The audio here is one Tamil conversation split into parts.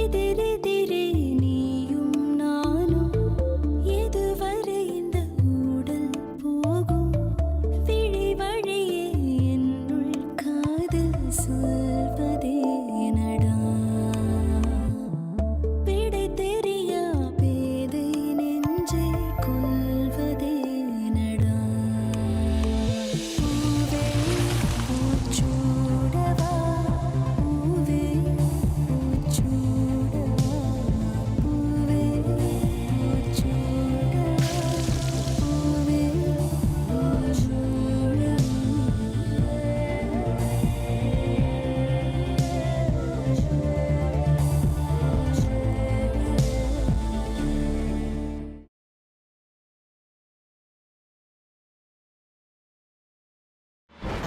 எதிரெதிரே நீயும் நானும் எதுவரை இந்த ஊடல் போகும் விழி வழியே என்னுள் காதல் சொல்வதே நடா விடை தெரியா பேதை நெஞ்சை கொள்வதே நடா பூவே பூச்சூடவா பூவே பூச்சூடவா பூவே பூச்சூடவா பூவே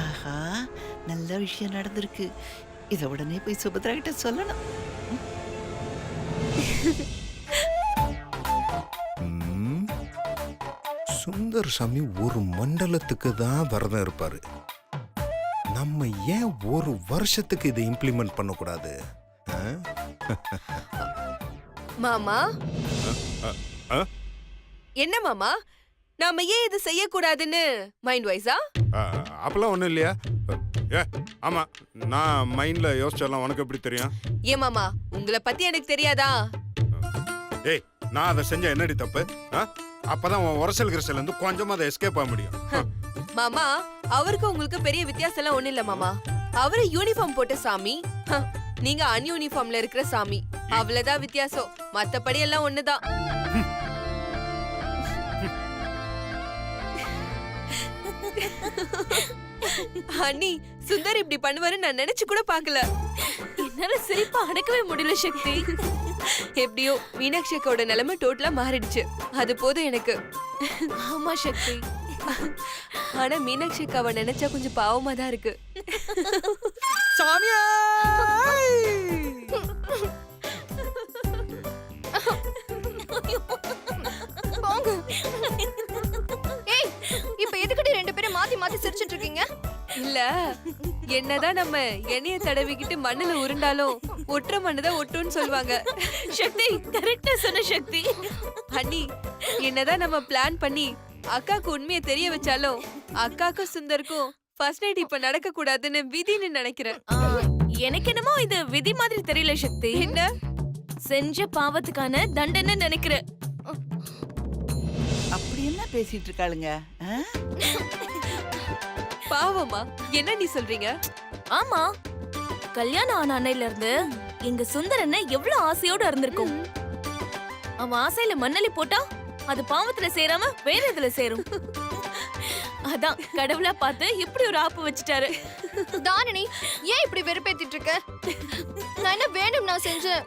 ஆஹா, நல்ல விஷயம் நடந்திருக்கு. இத உடனே போய் சுபத்ரா கிட்ட சொல்லணும். ம், சுந்தர் சாமி ஒரு மண்டலத்துக்கு தான் விரதம் இருப்பாரு. நம்ம ஏன் ஒரு வருஷத்துக்கு இதை இம்ப்ளிமெண்ட் பண்ணக்கூடாது? ஆ? மாமா ஆ? என்ன மாமா, நாம ஏன் இது செய்யக்கூடாதுன்னு மைண்ட் வைஸா? அப்பெல்லாம் ஒண்ணும் இல்லையா? ஏ, ஆமா, நான் மைண்ட்ல யோசிச்செல்லாம் உனக்கு எப்படி தெரியும்? ஏன் மாமா, உங்களை பத்தி எனக்கு தெரியாதா? ஏய், நான் அதை செஞ்ச என்னடி தப்பு? ஆ? அப்பதான் உன் உரசல் கிரசல் இருந்து கொஞ்சமா அதை எஸ்கேப் ஆக முடியும். மாமா, அவருக்கு உங்களுக்கு பெரிய வித்தியாசம் எல்லாம் ஒண்ணு இல்ல மாமா. அவரு யூனிஃபார்ம் போட்ட சாமி, நீங்க அன்யூனிஃபார்ம்ல இருக்கிற சாமி. அவ்வளவுதான் வித்தியாசம், மத்தபடி எல்லாம் ஒண்ணுதான். அண்ணி, சுந்தர் இப்படி பண்ணுவாருன்னு நான் நினைச்சு கூட பாக்கல. என்னால சிரிப்பா அடக்கவே முடியல சக்தி. எப்படியோ மீனாட்சி அக்காவோட நிலைமை டோட்டலா மாறிடுச்சு. அது போதும் எனக்கு. ஆமா சக்தி, ஆனா மீனாட்சி அக்காவை நினைச்சா கொஞ்சம் பாவமா தான் இருக்கு. சாமியா போங்க. ஏய், இப்ப எதுக்குடி ரெண்டு பேரும் மாத்தி மாத்தி சிரிச்சிட்டு இருக்கீங்க? இல்ல, என்னதான் நம்ம எண்ணெய தடவிக்கிட்டு மண்ணுல உருண்டாலும் ஒட்டுற மண்ணுதான் ஒட்டுன்னு சொல்லுவாங்க. சக்தி, கரெக்டா சொன்ன சக்தி. அண்ணி, என்னதான் நம்ம பிளான் பண்ணி அக்காக்கு உண்மையை தெரிய வச்சாலும் அக்காக்கும் சுந்தருக்கும் ஃபர்ஸ்ட் நைட் இப்ப நடக்க கூடாதுன்னு விதின்னு நினைக்கிறேன். எனக்கு என்னமோ இது விதி மாதிரி தெரியல சக்தி. என்ன செஞ்ச பாவத்துக்கான தண்டனை நினைக்கிறேன். அப்படி என்ன பேசிட்டு இருக்காளுங்க? ஆ? பாவமா? என்ன நீ சொல்றீங்க? ஆமா, கல்யாணம் ஆன அன்னையில இருந்து எங்க சுந்தரனை எவ்வளவு ஆசையோட இருந்திருக்கும். அவன் ஆசையில மண்ணலி போட்டா அது பாவத்துல சேராம வேற இதுல சேரும். அதான் கடவுளா பார்த்து இப்படி ஒரு ஆப்பு வச்சுட்டாரு. தானினி, ஏன் இப்படி வெறுப்பேத்திட்டு இருக்க? நான் என்ன வேணும் நான் செஞ்சேன்?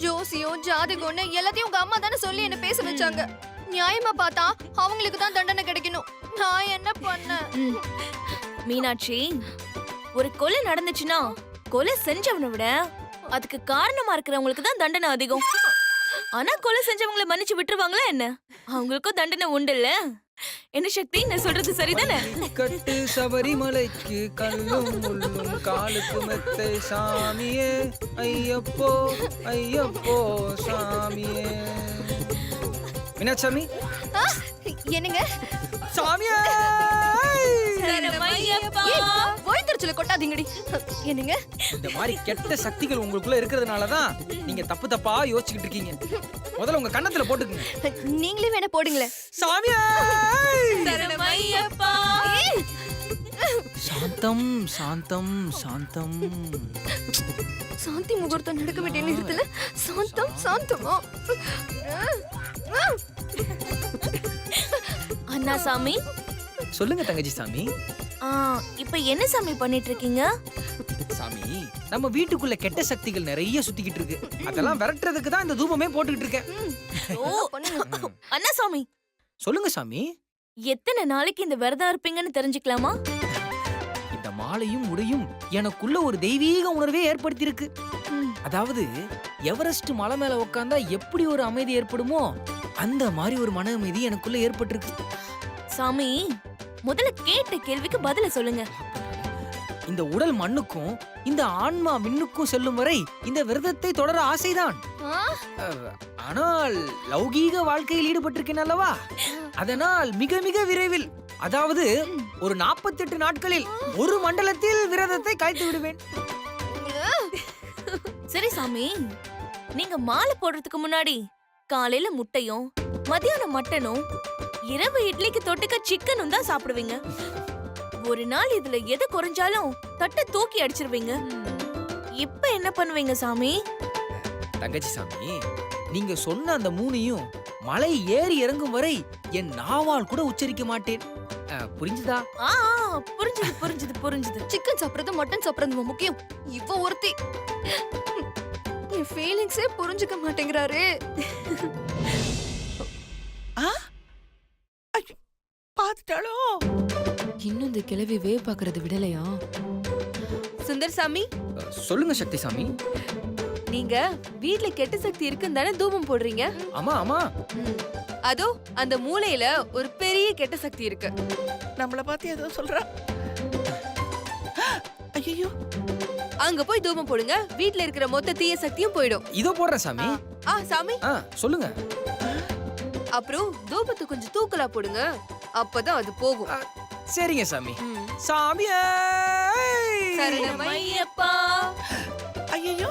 ஜோசியம் ஜாதகம்னு எல்லாத்தையும் உங்க அம்மா தானே சொல்லி என்ன பேச வச்சாங்க. நியாயமா பார்த்தா அவங்களுக்கு தான் தண்டனை கிடைக்கணும். நான் என்ன பண்ணேன்? மீனாட்சி, ஒரு கொலை நடந்துச்சுன்னா கொலை செஞ்சவனை விட அதுக்கு காரணமா இருக்கிறவங்களுக்கு தான் தண்டனை அதிகம். ஆனா கொலை செஞ்சவங்களை மன்னிச்சு விட்டுருவாங்களா என்ன? அவங்களுக்கும் தண்டனை உண்டு இல்ல? என்ன சக்தி, நான் சொல்றது சரிதானே? கட்டு சபரிமலைக்கு கல்லும் முள்ளும் காலுக்கு மெத்தை சாமியே ஐயப்போ ஐயப்போ சாமியே. மீனாட்சாமி என்னங்க சாமியே சரணமையப்பா. வயிற்றுல கொட்டாதீங்கடி. என்னங்க, இந்த மாதிரி கெட்ட சக்திகள் உங்களுக்குள்ள இருக்கிறதுனாலதான் நீங்க தப்பு தப்பா யோசிச்சுக்கிட்டு இருக்கீங்க. முதல்ல உங்க கண்ணத்துல போட்டுக்குங்க. நீங்களே வேணா போடுங்களேன். சாமியே சரணமையப்பா. சாந்தம் சாந்தம் சாந்தம். சாந்தி முகூர்த்தம் நடக்க வேண்டிய நேரத்துல சாந்தம் சாந்தமா? அண்ணா சாமி, சொல்லுங்க தங்கச்சி சாமி. இப்ப என்ன சாமி பண்ணிட்டு இருக்கீங்க? சாமி, நம்ம வீட்டுக்குள்ள கெட்ட சக்திகள் நிறைய சுத்திக்கிட்டு இருக்கு. அதெல்லாம் விரட்டுறதுக்கு தான் இந்த தூபமே போட்டுக்கிட்டு இருக்கேன். ஓ, அண்ணா சாமி, சொல்லுங்க சாமி. எத்தனை நாளைக்கு இந்த விரதம் இருப்பீங்கன்னு தெரிஞ்சுக்கலாமா? இந்த மாலையும் உடையும் எனக்குள்ள ஒரு தெய்வீக உணர்வே ஏற்படுத்தி இருக்கு. அதாவது எவரெஸ்ட் மலை மேல உட்கார்ந்தா எப்படி ஒரு அமைதி ஏற்படுமோ அந்த மாதிரி ஒரு மன அமைதி எனக்குள்ள ஏற்பட்டிருக்கு. சாமி, முதல்ல கேட்ட கேள்விக்கு பதில சொல்லுங்க. இந்த உடல் மண்ணுக்கும் இந்த ஆன்மா விண்ணுக்கும் செல்லும் வரை இந்த விரதத்தை தொடர ஆசைதான். ஆ? ஆனால் லௌகீக வாழ்க்கையில் ஈடுபட்டிருக்கேன் அல்லவா, அதனால் மிக மிக விரைவில், அதாவது ஒரு 48 நாட்களில் ஒரு மண்டலத்தில் விரதத்தை காய்த்து விடுவேன். சரி சாமி, நீங்க மாலை போடுறதுக்கு முன்னாடி காலையில முட்டையும் மதியானம் மட்டனும் இரவு இட்லிக்கு தொட்டுக்க சிக்கனும் தான் சாப்பிடுவீங்க. ஒரு நாள் இதுல எது குறைஞ்சாலும் தட்டை தூக்கி அடிச்சிருவீங்க. இப்ப என்ன பண்ணுவீங்க சாமி? தங்கச்சி சாமி, நீங்க சொன்ன அந்த மூணையும் மலை ஏறி இறங்கும் வரை என் நாவால் கூட உச்சரிக்க மாட்டேன். புரிஞ்சுதா? ஆ புரிஞ்சுது புரிஞ்சுது புரிஞ்சுது. சிக்கன் சாப்பிடுறது மட்டன் சாப்பிடுறது முக்கியம். இவ ஒருத்தி என் ஃபீலிங்ஸே புரிஞ்சுக்க மாட்டேங்கிறாரு. பாத்துட்டாளோ? இன்னும் இந்த கிழவி வே பாக்குறது விடலையா? சுந்தர் சாமி, சொல்லுங்க சக்தி சாமி. நீங்க வீட்ல கெட்ட சக்தி இருக்குன்னு தானே தூபம் போடுறீங்க? ஆமா ஆமா. அதோ அந்த மூலையில ஒரு பெரிய கெட்ட சக்தி இருக்கு. நம்மள பார்த்து ஏதோ சொல்றா. ஐயோ, அங்க போய் தூபம் போடுங்க. வீட்ல இருக்கிற மொத்த தீய சக்தியும் போயிடும். இதோ போடுறேன் சாமி. சாமி, சொல்லுங்க. அப்புறம் தூபத்தை கொஞ்சம் தூக்கலா போடுங்க. அப்பதான் அது போகும். சரிங்க சாமி. ம். சாமியே சரணமையப்பா. ஐயோ,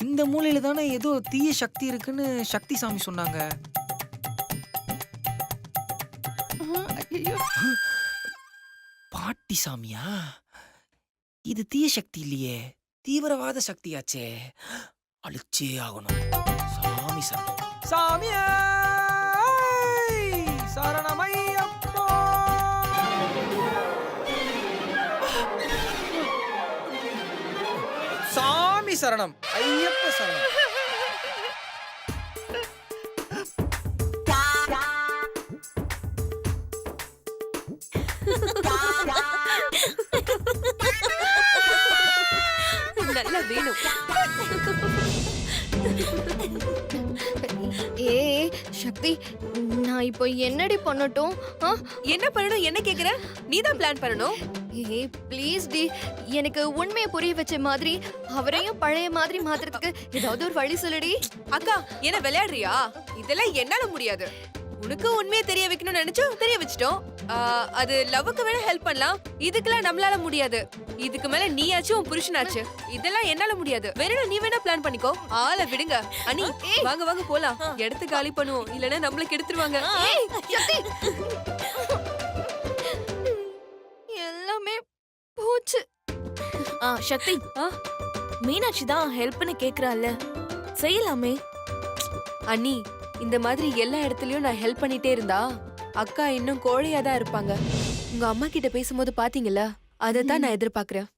இந்த மூலையில தானே ஏதோ தீய சக்தி இருக்குன்னு சக்தி சாமி சொன்னாங்க. ஐயோ, பாட்டி சாமியா? இது தீய சக்தி இல்லையே, தீவிரவாத சக்தியாச்சே. அழிச்சே ஆகணும். சாமி சரணம். சாமியே சரணமையப்பா. சாமி சரணம். ஐயப்ப சரணம். நல்லா வேணும். சக்தி, நான் இப்போ என்னடி பண்ணட்டும்? என்ன பண்ணணும்? என்ன கேக்குற? நீதான் பிளான் பண்ணணும். ப்ளீஸ் டி, எனக்கு உண்மையை புரிய வச்ச மாதிரி அவரையும் பழைய மாதிரி மாத்துறதுக்கு ஏதாவது ஒரு வழி சொல்லுடி. அக்கா, என்ன விளையாடுறியா? இதெல்லாம் என்னால முடியாது. உனக்கு உண்மையை தெரிய வைக்கணும்னு நினைச்சோம், தெரிய வச்சிட்டோம். அது லவ்வுக்கு வேணா ஹெல்ப் பண்ணலாம். இதுக்கெல்லாம் நம்மளால முடியாது. இதுக்கு மேல நீயாச்சும் உன் புருஷனாச்சு. இதெல்லாம் என்னால முடியாது. வேணா நீ வேணா பிளான் பண்ணிக்கோ. ஆளை விடுங்க. அனி, வாங்க வாங்க போலாம். இடத்து காலி பண்ணுவோம், இல்லனா நம்மளுக்கு எடுத்துருவாங்க. சக்தி, எல்லாமே போச்சு. சக்தி, மீனாட்சி தான் ஹெல்ப்னு கேக்குறாள்ல, செய்யலாமே. அண்ணி, இந்த மாதிரி எல்லா இடத்துலயும் நான் ஹெல்ப் பண்ணிட்டே இருந்தா அக்கா இன்னும் கோழையா தான் இருப்பாங்க. உங்க அம்மா கிட்ட பேசும்போது பாத்தீங்கல்ல, அதை தான் நான் எதிர்பார்க்கறேன்.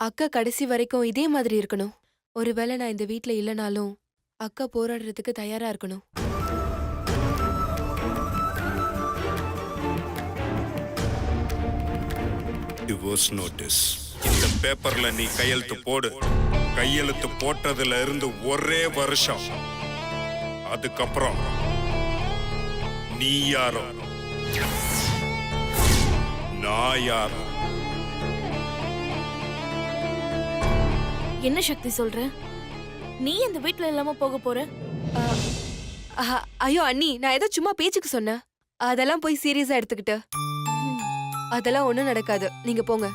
அக்கா கடைசி வரைக்கும் இதே மாதிரி இருக்கணும். ஒருவேளை நான் இந்த வீட்ல இல்லனாலும் அக்கா போராடுறதுக்கு தயாரா இருக்கணும். டிவோர்ஸ் நோட்டீஸ் இந்த பேப்பர்ல நீ கையெழுத்து போடு. கையெழுத்து போட்டதுல இருந்து ஒரே வருஷம். அதுக்கப்புறம் நீ யாரோ நான் யாரோ. என்ன சக்தி சொல்ற? நீ இந்த வீட்ல இல்லாம போக போற? ஐயோ அண்ணி, நான் ஏதோ சும்மா பேச்சுக்கு சொன்னேன். அதெல்லாம் போய் சீரியஸா எடுத்துக்கிட்டு அதெல்லாம் ஒண்ணும் நடக்காது. நீங்க போங்க.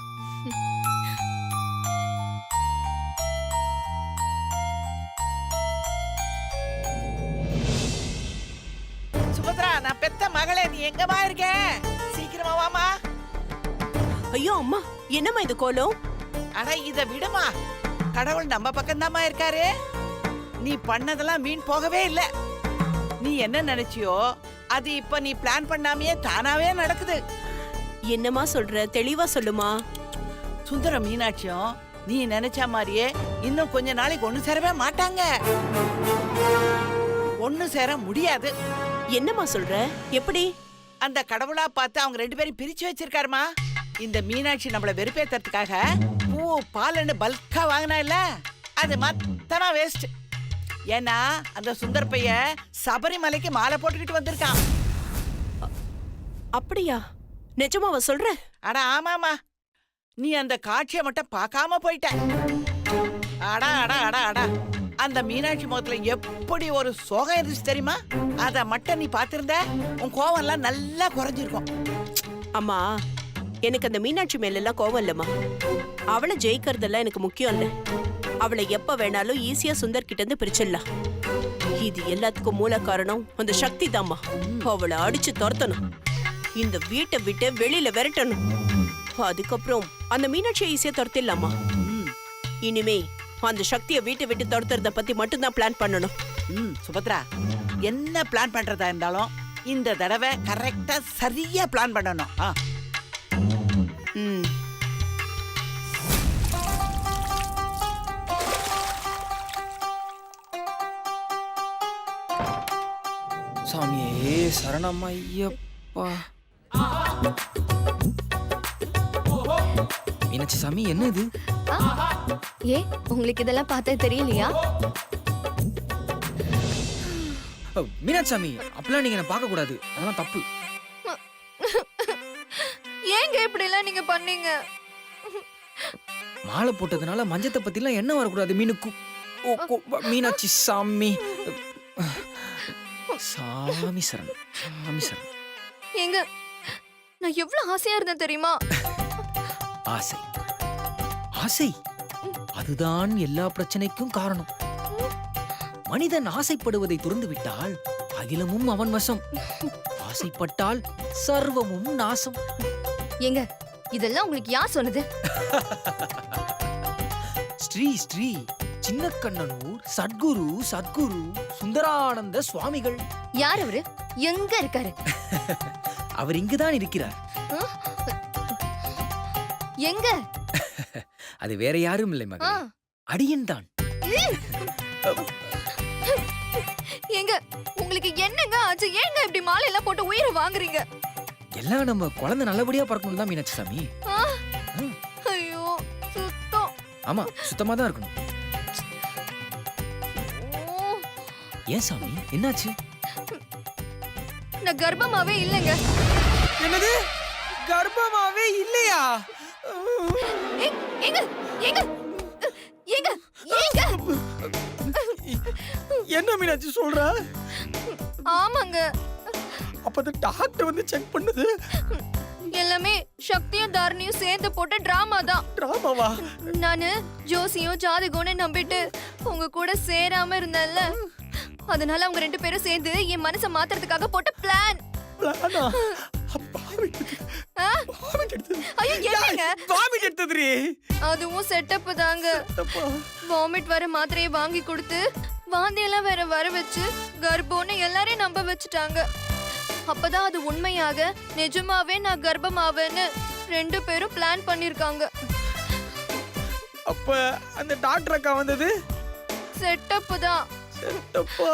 சுபத்ரா, நான் பெத்த மகளே, நீ எங்கம்மா இருக்க? சீக்கிரமா வாமா. ஐயோ அம்மா, என்னம்மா இது கோலம்? அட இத விடுமா, கடவுள் நம்ம பக்கம்தாம்மா இருக்காரு. நீ பண்ணதெல்லாம் வீண் போகவே இல்ல. நீ என்ன நினைச்சியோ அது இப்ப நீ பிளான் பண்ணாமையே தானாவே நடக்குது. என்னம்மா சொல்ற? தெளிவா சொல்லுமா. சுந்தரம் மீனாட்சியும் நீ நினைச்ச மாதிரியே இன்னும் கொஞ்ச நாளைக்கு ஒண்ணு சேரவே மாட்டாங்க. ஒண்ணு சேர முடியாது. என்னம்மா சொல்ற? எப்படி? அந்த கடவுளா பார்த்து அவங்க 2 பேரும் பிரிச்சு வச்சிருக்காருமா. இந்த மீனாட்சி நம்மள வெறுப்பேத்துறதுக்காக பூ பால்னு பல்கா வாங்கினா இல்ல, அது மொத்தமா வேஸ்ட். ஏன்னா அந்த சுந்தர் பைய சபரிமலைக்கு மாலை போட்டுக்கிட்டு வந்திருக்கான். அப்படியா? நிஜமாவா சொல்ற? அட ஆமாமா, நீ அந்த காட்சியை மட்டும் பார்க்காம போயிட்ட. அடா அடா அடா அடா, அந்த மீனாட்சி முகத்துல எப்படி ஒரு சோகம் இருந்துச்சு தெரியுமா? அத மட்டும் நீ பார்த்திருந்த உன் கோவம் எல்லாம் நல்லா குறைஞ்சிருக்கும். அம்மா, எனக்கு அந்த மீனாட்சி மேல எல்லாம் கோவம் இல்லம்மா. அவளை ஜெயிக்கிறதெல்லாம் எனக்கு முக்கியம் இல்ல. அவளை எப்ப வேணாலும் ஈஸியா சுந்தர் கிட்ட இருந்து பிரிச்சிடலாம். இது எல்லாத்துக்கும் மூல காரணம் அந்த சக்தி தாம்மா. அவளை அடிச்சு துரத்தணும், இந்த வீட்டை விட்டு வெளியில விரட்டணும். அதுக்கப்புறம் அந்த மீனாட்சியை ஈஸியா துரத்திடலாமா? இனிமே அந்த சக்தியை வீட்டை விட்டு துரத்துறத பத்தி மட்டும்தான் பிளான் பண்ணணும். சுபத்ரா, என்ன பிளான் பண்றதா இருந்தாலும் இந்த தடவை கரெக்டா சரியா பிளான் பண்ணணும். ம். சாமியே சரணம் ஐயப்பா. மீனாட்சி சாமி, என்ன இது? ஏ, உங்களுக்கு இதெல்லாம் பார்த்தா தெரியலையா? மீனாட்சி சாமி, அப்பெல்லாம் நீங்க என்ன பார்க்க கூடாது, அதெல்லாம் தப்பு. ஏங்க இப்படி எல்லாம் நீங்க பண்ணீங்க? மாலை போட்டதுனால மஞ்சத்தை பத்திலாம் என்ன வரக்கூடாது மீனுக்கு. மீனாட்சி சாமி, சாமி சரணம், சாமி சரணம். ஏங்க, நான் எவ்வளவு ஆசையா இருந்தேன் தெரியுமா? ஆசை, ஆசை அதுதான் எல்லா பிரச்சனைக்கும் காரணம். மனிதன் ஆசைப்படுவதை துறந்து விட்டால் அகிலமும் அவன் வசம். ஆசைப்பட்டால் சர்வமும் நாசம். ஏங்க, இதெல்லாம் உங்களுக்கு யார் சொன்னது? ஸ்ரீ ஸ்ரீ சின்னக்கண்ணனூர் சத்குரு சத்குரு சுந்தரானந்த சுவாமிகள். யார் அவரு? எங்க இருக்காரு? அவர் இங்குதான் இருக்கிறார். எங்க? அது வேற யாரும் இல்லை மகன், அடியன் தான். ஏங்க, உங்களுக்கு என்னங்க ஆச்சு? ஏங்க இப்படி மாலை எல்லாம் போட்டு உயிரை வாங்குறீங்க? எல்லாம் நம்ம குழந்தை நல்லபடியா பிறக்கணும் தான் மீனாட்சி சாமி. ஐயோ, சுத்தம். ஆமா, சுத்தமா தான் இருக்கணும். ஓ, ஏன் சாமி, என்னாச்சு? நான் கர்ப்பமாவே இல்லைங்க. என்னது? கர்ப்பமாவே இல்லையா? ஏங்க, ஏங்க, ஏங்க, ஏங்க. என்ன மீனாட்சி சொல்ற? ஆமாங்க, அப்ப டாக்டர் வந்து செக் பண்ணுது. எல்லாமே சக்தியும் தாரணியும் சேர்ந்து போட்ட டிராமா தான். டிராமாவா? நானு ஜோசியும் ஜாதகம்னு நம்பிட்டு உங்க கூட சேராம இருந்தேன்ல, அதனால அவங்க ரெண்டு பேரும் சேர்ந்து என் மனசை மாத்துறதுக்காக போட்ட பிளான். பிளானா? ஐயோ, என்னங்க? வாமிட் எடுத்ததுரி. அதுவும் செட்டப் தாங்க. வாமிட் வர மாத்திரையை வாங்கி கொடுத்து வாந்தியெல்லாம் வேற வர வச்சு கர்ப்பம்னு எல்லாரையும் நம்ப வச்சுட்டாங்க. அப்பதான் அது உண்மையாக நிஜமாவே நான் கர்ப்பமாவேன்னு ரெண்டு பேரும் பிளான் பண்ணிருக்காங்க. அப்ப அந்த டாக்டர் அக்கா வந்தது செட்டப் தான். செட்டப்பா?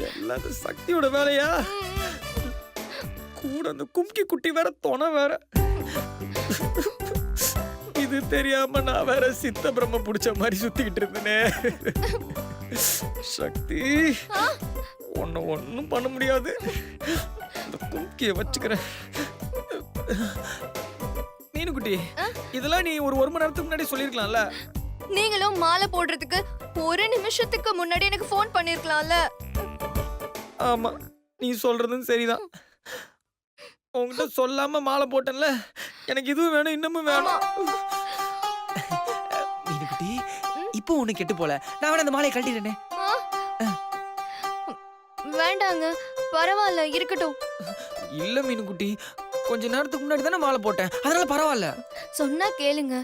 எல்லாம் சக்தியோட வேலையா? கூட அந்த கும்கி குட்டி வேற தொண வேற. இது தெரியாம நான் வேற சித்த பிரம்ம புடிச்ச மாதிரி சுத்திக்கிட்டு இருந்தேனே. சக்தி, ஒண்ணும் பண்ண முடியாது. அந்த கும்கிய வச்சுக்கிறேன். மீனுக்குட்டி, இதெல்லாம் நீ ஒரு மணி நேரத்துக்கு முன்னாடி சொல்லிருக்கலாம்ல. நீங்களும் மாலை போடுறதுக்கு ஒரு நிமிஷத்துக்கு முன்னாடி எனக்கு ஃபோன் பண்ணிருக்கலாம்ல. ஆமா, நீ சொல்றதும் சரிதான். உங்ககிட்ட சொல்லாம மாலை போட்டேன்ல, எனக்கு இதுவும் வேணும் இன்னமும் வேணும். மீனுக்குட்டி, இப்போ ஒண்ணு கெட்டு போல, நான் வேணா அந்த மாலையை கழட்டிடுறேனே. வேண்டாங்க, பரவாயில்ல, இருக்கட்டும். இல்ல மீனுக்குட்டி, கொஞ்ச நேரத்துக்கு முன்னாடி தானே மாலை போட்டேன், அதனால பரவாயில்ல. சொன்னா கேளுங்க,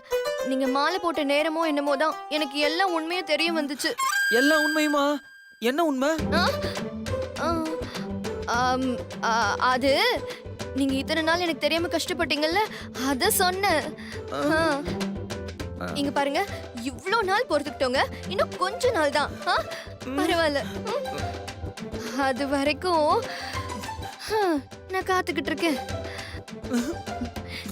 நீங்க மாலை போட்ட நேரமோ என்னமோ தான் எனக்கு எல்லாம் உண்மையும் தெரிய வந்துச்சு. எல்லாம் உண்மையுமா? என்ன உண்மை? அது நீங்க இத்தனை நாள் எனக்கு தெரியாம கஷ்டப்பட்டீங்கல்ல, அத சொன்னேன். இங்க பாருங்க, இவ்ளோ நாள் பொறுத்துக்கிட்டோங்க, இன்னும் கொஞ்ச நாள் தான். பரவாயில்ல, அது வரைக்கும் நான் காத்துக்கிட்டு இருக்கேன்.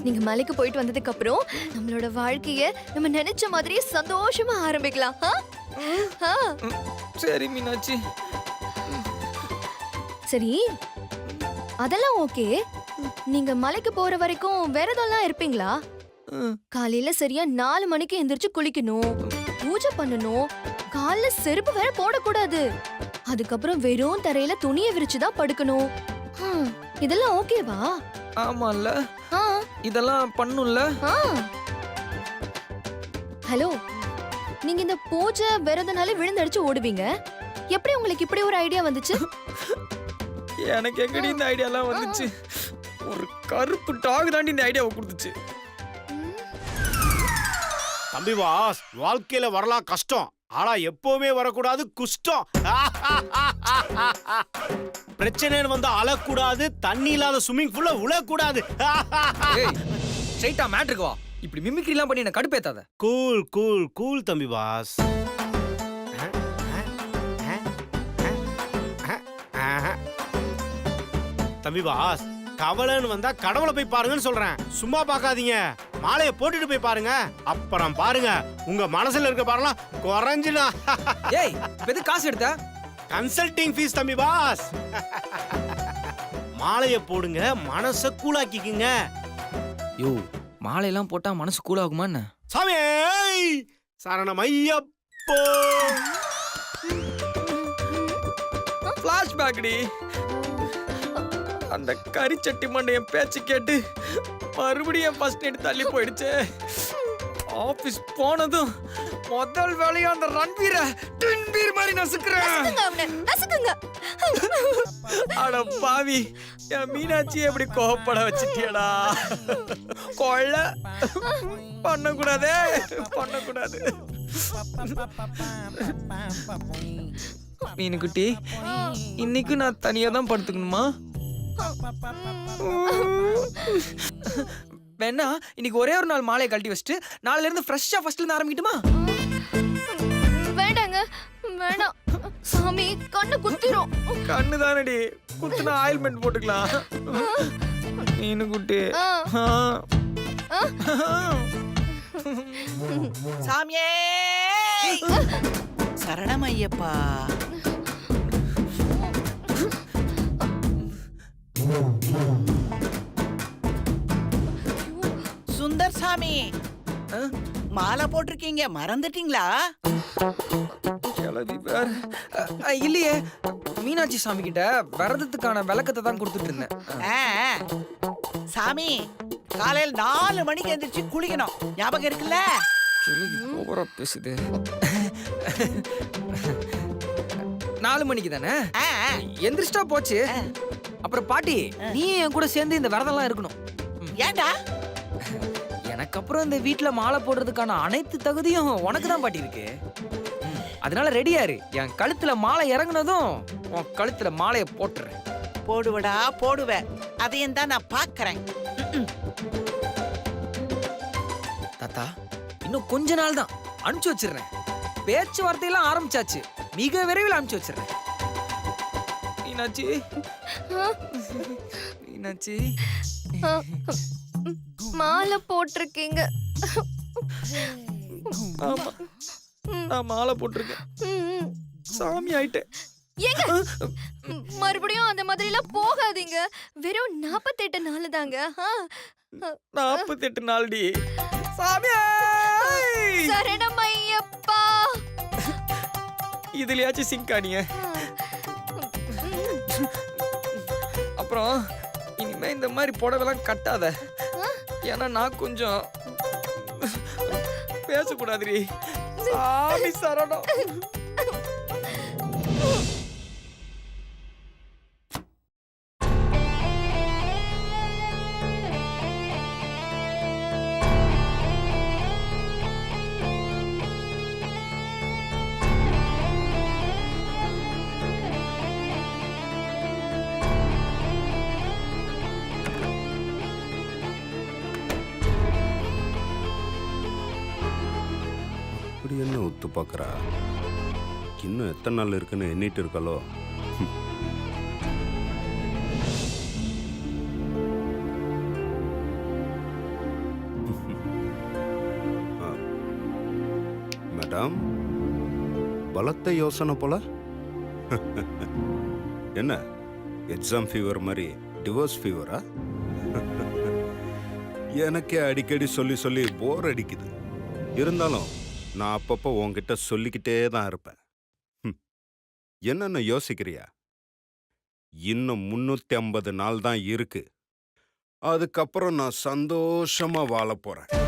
நீங்க மலைக்கு போயிட்டு வந்ததுக்கு அப்புறம் நம்மளோட வாழ்க்கைய நம்ம நினைச்ச மாதிரியே சந்தோஷமா ஆரம்பிக்கலாம். சரி மீனாட்சி. சரி, அதெல்லாம் ஓகே. நீங்க மலைக்கு போற வரைக்கும் விரதம்லாம் இருப்பீங்களா? காலையில சரியா 4 மணிக்கு எந்திரிச்சு குளிக்கணும், பூஜை பண்ணணும், கால்ல செருப்பு வேற போடக்கூடாது. அதுக்கப்புறம் வெறும் தரையில துணியை விரிச்சுதான் படுக்கணும். இதெல்லாம் ஓகேவா? ஆமால்ல, ஆ, இதெல்லாம் பண்ணும்ல. ஆ. ஹலோ, நீங்க இந்த பூஜை விரதனால விழுந்தடிச்சு ஓடுவீங்க. எப்படி உங்களுக்கு இப்படி ஒரு ஐடியா வந்துச்சு? எனக்கு எங்கடி இந்த ஐடியாலாம் வந்துச்சு? ஒரு கருப்பு டாக் தாண்டி இந்த ஐடியாவை கொடுத்துச்சு. தம்பி பாஸ், வாழ்க்கையில வரலாம் கஷ்டம், ஆனா எப்பவுமே வரக்கூடாது குஷ்டம். பிரச்சனைன்னு வந்தா அழக்கூடாது, தண்ணி இல்லாத ஸ்விம்மிங் பூல்ல உழக்கூடாது. ஸ்ட்ரைட்டா மேட்ருக்கு வா. இப்படி மிமிக்ரிலாம் பண்ணி என்ன கடுப்பேத்தாத. கூல் கூல் கூல் தம்பி பாஸ். தம்பி பாஸ், கவலைன்னு வந்தா கடவுளை போய் பாருங்கன்னு சொல்றேன், சும்மா பார்க்காதீங்க. மாலையை போட்டுட்டு போய் பாருங்க, அப்புறம் பாருங்க உங்க மனசுல இருக்க பாருலாம் குறைஞ்சிடும். ஏய், இப்ப எது காசு எடுத்த? கன்சல்டிங் ஃபீஸ் தம்பி பாஸ். மாலையை போடுங்க, மனச கூலாக்கிக்குங்க. யோ, மாலையெல்லாம் போட்டா மனசு கூலாகுமா என்ன? சாமி சரணம் ஐயப்போ. ஃபிளாஷ்பேக் டி. அந்த கரிச்சட்டி மண்டைய பேச்சு கேட்டு மறுபடியும் ஃபர்ஸ்ட் நைட் தள்ளி போயிடுச்சு. ஆபீஸ் போனதும் முதல் வேலையா அந்த ரன்வீர டின்பீர் மாதிரி நசுக்குறேன். நசுக்குங்க. அட பாவி, என் மீனாட்சி எப்படி கோவப்பட வச்சிட்டியடா. கொள்ள பண்ணக்கூடாதே, பண்ணக்கூடாது. மீனுக்குட்டி, இன்னைக்கு நான் தனியா தான் படுத்துக்கணுமா? வேணா இன்னைக்கு ஒரே ஒரு நாள் மாலையை கழட்டி வச்சுட்டு நாளைல இருந்து ஃப்ரெஷ்ஷா ஃபர்ஸ்ட்ல இருந்து ஆரம்பிக்கட்டுமா? வேண்டாங்க, வேணாம். சாமி கண்ணு குத்திரும். கண்ணு தானடி, குத்துனா ஆயில்மெண்ட் போட்டுக்கலாம். மீனுக்குட்டி. சாமியே சரணம் ஐயப்பா. சுந்தர் சாமி, மாலை போட்டிருக்கீங்க, மறந்துட்டீங்களா? இல்லையே, மீனாட்சி சாமி கிட்ட விரதத்துக்கான விளக்கத்தை தான் கொடுத்துட்டு இருந்தேன். சாமி, காலையில் 4 மணிக்கு எந்திரிச்சு குளிக்கணும், ஞாபகம் இருக்குல்ல? ஓவரா பேசுது. 4 மணிக்கு தானே எந்திரிச்சிட்டா போச்சு. அப்புறம் பாட்டி, நீ என் கூட சேர்ந்து இந்த விரதம்லாம் இருக்கணும். ஏண்டா? எனக்கு அப்புறம் இந்த வீட்டுல மாலை போடுறதுக்கான அனைத்து தகுதியும் உனக்கு தான் பாட்டி இருக்கு. அதனால ரெடியாரு. என் கழுத்துல மாலை இறங்குனதும் உன் கழுத்துல மாலையை போட்டுறேன். போடுவடா போடுவேன், அதையும் தான் நான் பாக்குறேன். தாத்தா, இன்னும் கொஞ்ச நாள் தான், அனுப்பிச்சு வச்சிடுறேன். பேச்சுவார்த்தையெல்லாம் ஆரம்பிச்சாச்சு, மிக விரைவில் அனுப்பிச்சு வச்சிடுறேன். மீனாட்சி, மீனாட்சி, மாலை போட்டிருக்கீங்க. ஆமா, நான் மாலை போட்டிருக்கேன். சாமி ஆயிட்டேன். ஏங்க, மறுபடியும் அந்த மாதிரி எல்லாம் போகாதீங்க. வெறும் 48 நாள் தாங்க. 48 நாள்டி. சாமியே சரணம் ஐயப்பா. இதுலயாச்சும் சிங்கானிய. அப்புறம் இனிமே இந்த மாதிரி புடவெல்லாம் கட்டாத. ஏன்னா நான் கொஞ்சம் பேசக்கூடாதுடி. சாமி சரணம். இப்படி என்ன ஒத்து பார்க்குறா? இன்னும் எத்தனை நாள் இருக்குன்னு எண்ணிட்டு இருக்காளோ? மேடம், பலத்த யோசனை போல. என்ன எக்ஸாம் ஃபீவர் மாதிரி டிவோர்ஸ் ஃபீவரா? எனக்கே அடிக்கடி சொல்லி சொல்லி போர் அடிக்குது. இருந்தாலும் நான் அப்பப்போ உன்கிட்ட சொல்லிக்கிட்டே தான் இருப்பேன். ஹம். என்னன்னு யோசிக்கிறியா? இன்னும் 350 நாள் தான் இருக்கு. அதுக்கப்புறம் நான் சந்தோஷமா வாழ போறேன்.